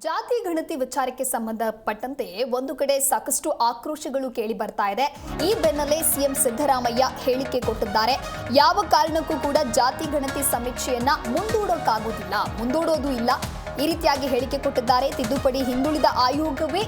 ಜಾತಿ ಗಣತಿ ವಿಚಾರಕ್ಕೆ ಸಂಬಂಧಪಟ್ಟಂತೆ ಒಂದು ಕಡೆ ಸಾಕಷ್ಟು ಆಕ್ರೋಶಗಳು ಕೇಳಿ ಬರ್ತಾ ಇದೆ. ಈ ಬೆನ್ನಲ್ಲೇ ಸಿಎಂ ಸಿದ್ದರಾಮಯ್ಯ ಹೇಳಿಕೆ ಕೊಟ್ಟಿದ್ದಾರೆ. ಯಾವ ಕಾರಣಕ್ಕೂ ಕೂಡ ಜಾತಿ ಗಣತಿ ಸಮೀಕ್ಷೆಯನ್ನ ಮುಂದೂಡೋದು ಇಲ್ಲ. ಈ ರೀತಿಯಾಗಿ ಹೇಳಿಕೆ ಕೊಟ್ಟಿದ್ದಾರೆ. ತಿದ್ದುಪಡಿ ಹಿಂದುಳಿದ ಆಯೋಗವೇ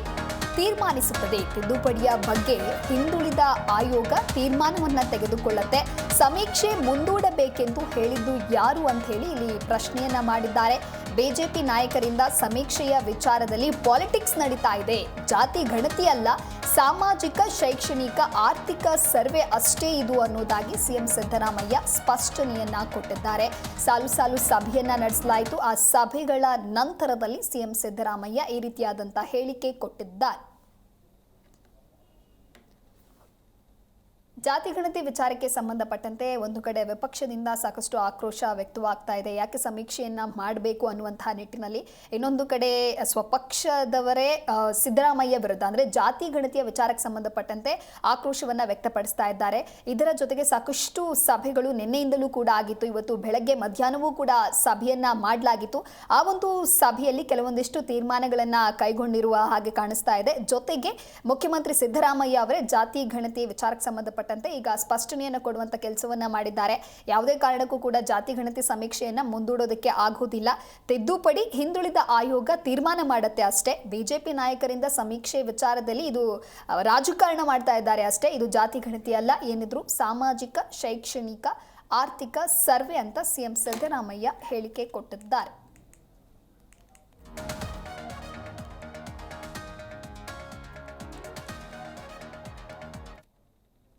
ತೀರ್ಮಾನಿಸುತ್ತದೆ. ತಿದ್ದುಪಡಿಯ ಬಗ್ಗೆ ಹಿಂದುಳಿದ ಆಯೋಗ ತೀರ್ಮಾನವನ್ನ ತೆಗೆದುಕೊಳ್ಳುತ್ತೆ. ಸಮೀಕ್ಷೆ ಮುಂದೂಡಬೇಕೆಂದು ಹೇಳಿದ್ದು ಯಾರು ಅಂತ ಹೇಳಿ ಇಲ್ಲಿ ಪ್ರಶ್ನೆಯನ್ನ ಮಾಡಿದ್ದಾರೆ. ಬಿಜೆಪಿ ನಾಯಕರಿಂದ ಸಮೀಕ್ಷೆಯ ವಿಚಾರದಲ್ಲಿ ಪಾಲಿಟಿಕ್ಸ್ ನಡೀತಾ ಇದೆ. ಜಾತಿ ಗಣತಿ ಅಲ್ಲ, ಸಾಮಾಜಿಕ, ಶೈಕ್ಷಣಿಕ, ಆರ್ಥಿಕ ಸರ್ವೆ ಅಷ್ಟೇ ಇದು ಅನ್ನೋದಾಗಿ ಸಿಎಂ ಸಿದ್ದರಾಮಯ್ಯ ಸ್ಪಷ್ಟನೆಯನ್ನ ಕೊಟ್ಟಿದ್ದಾರೆ. ಸಾಲು ಸಭೆಯನ್ನ ನಡೆಸಲಾಯಿತು. ಆ ಸಭೆಗಳ ನಂತರದಲ್ಲಿ ಸಿಎಂ ಸಿದ್ದರಾಮಯ್ಯ ಈ ರೀತಿಯಾದಂತಹ ಹೇಳಿಕೆ ಕೊಟ್ಟಿದ್ದಾರೆ. ಜಾತಿ ಗಣತಿ ವಿಚಾರಕ್ಕೆ ಸಂಬಂಧಪಟ್ಟಂತೆ ಒಂದು ಕಡೆ ವಿಪಕ್ಷದಿಂದ ಸಾಕಷ್ಟು ಆಕ್ರೋಶ ವ್ಯಕ್ತವಾಗ್ತಾ ಇದೆ. ಯಾಕೆ ಸಮೀಕ್ಷೆಯನ್ನ ಮಾಡಬೇಕು ಅನ್ನುವಂತಹ ನಿಟ್ಟಿನಲ್ಲಿ. ಇನ್ನೊಂದು ಕಡೆ ಸ್ವಪಕ್ಷದವರೇ ಸಿದ್ದರಾಮಯ್ಯ ವಿರುದ್ಧ ಅಂದ್ರೆ ಜಾತಿ ಗಣತಿಯ ವಿಚಾರಕ್ಕೆ ಸಂಬಂಧಪಟ್ಟಂತೆ ಆಕ್ರೋಶವನ್ನ ವ್ಯಕ್ತಪಡಿಸ್ತಾ ಇದ್ದಾರೆ. ಇದರ ಜೊತೆಗೆ ಸಾಕಷ್ಟು ಸಭೆಗಳು ನಿನ್ನೆಯಿಂದಲೂ ಕೂಡ ಆಗಿತ್ತು. ಇವತ್ತು ಬೆಳಗ್ಗೆ ಮಧ್ಯಾಹ್ನವೂ ಕೂಡ ಸಭೆಯನ್ನ ಮಾಡಲಾಗಿತ್ತು. ಆ ಒಂದು ಸಭೆಯಲ್ಲಿ ಕೆಲವೊಂದಿಷ್ಟು ತೀರ್ಮಾನಗಳನ್ನ ಕೈಗೊಂಡಿರುವ ಹಾಗೆ ಕಾಣಿಸ್ತಾ ಇದೆ. ಜೊತೆಗೆ ಮುಖ್ಯಮಂತ್ರಿ ಸಿದ್ದರಾಮಯ್ಯ ಅವರೇ ಜಾತಿ ಗಣತಿ ವಿಚಾರಕ್ಕೆ ಸಂಬಂಧಪಟ್ಟ ಈಗ ಸ್ಪಷ್ಟನೆಯನ್ನು ಕೊಡುವಂತ ಕೆಲಸವನ್ನ ಮಾಡಿದ್ದಾರೆ. ಯಾವುದೇ ಕಾರಣಕ್ಕೂ ಕೂಡ ಜಾತಿ ಗಣತಿ ಸಮೀಕ್ಷೆಯನ್ನ ಮುಂದೂಡೋದಕ್ಕೆ ಆಗೋದಿಲ್ಲ. ತಿದ್ದುಪಡಿ ಹಿಂದುಳಿದ ಆಯೋಗ ತೀರ್ಮಾನ ಮಾಡುತ್ತೆ ಅಷ್ಟೇ. ಬಿಜೆಪಿ ನಾಯಕರಿಂದ ಸಮೀಕ್ಷೆ ವಿಚಾರದಲ್ಲಿ ಇದು ರಾಜಕಾರಣ ಮಾಡ್ತಾ ಇದ್ದಾರೆ ಅಷ್ಟೇ. ಇದು ಜಾತಿ ಗಣತಿ ಅಲ್ಲ. ಏನಿದ್ರು ಸಾಮಾಜಿಕ, ಶೈಕ್ಷಣಿಕ, ಆರ್ಥಿಕ ಸರ್ವೆ ಅಂತ ಸಿಎಂ ಸಿದ್ದರಾಮಯ್ಯ ಹೇಳಿಕೆ ಕೊಟ್ಟಿದ್ದಾರೆ.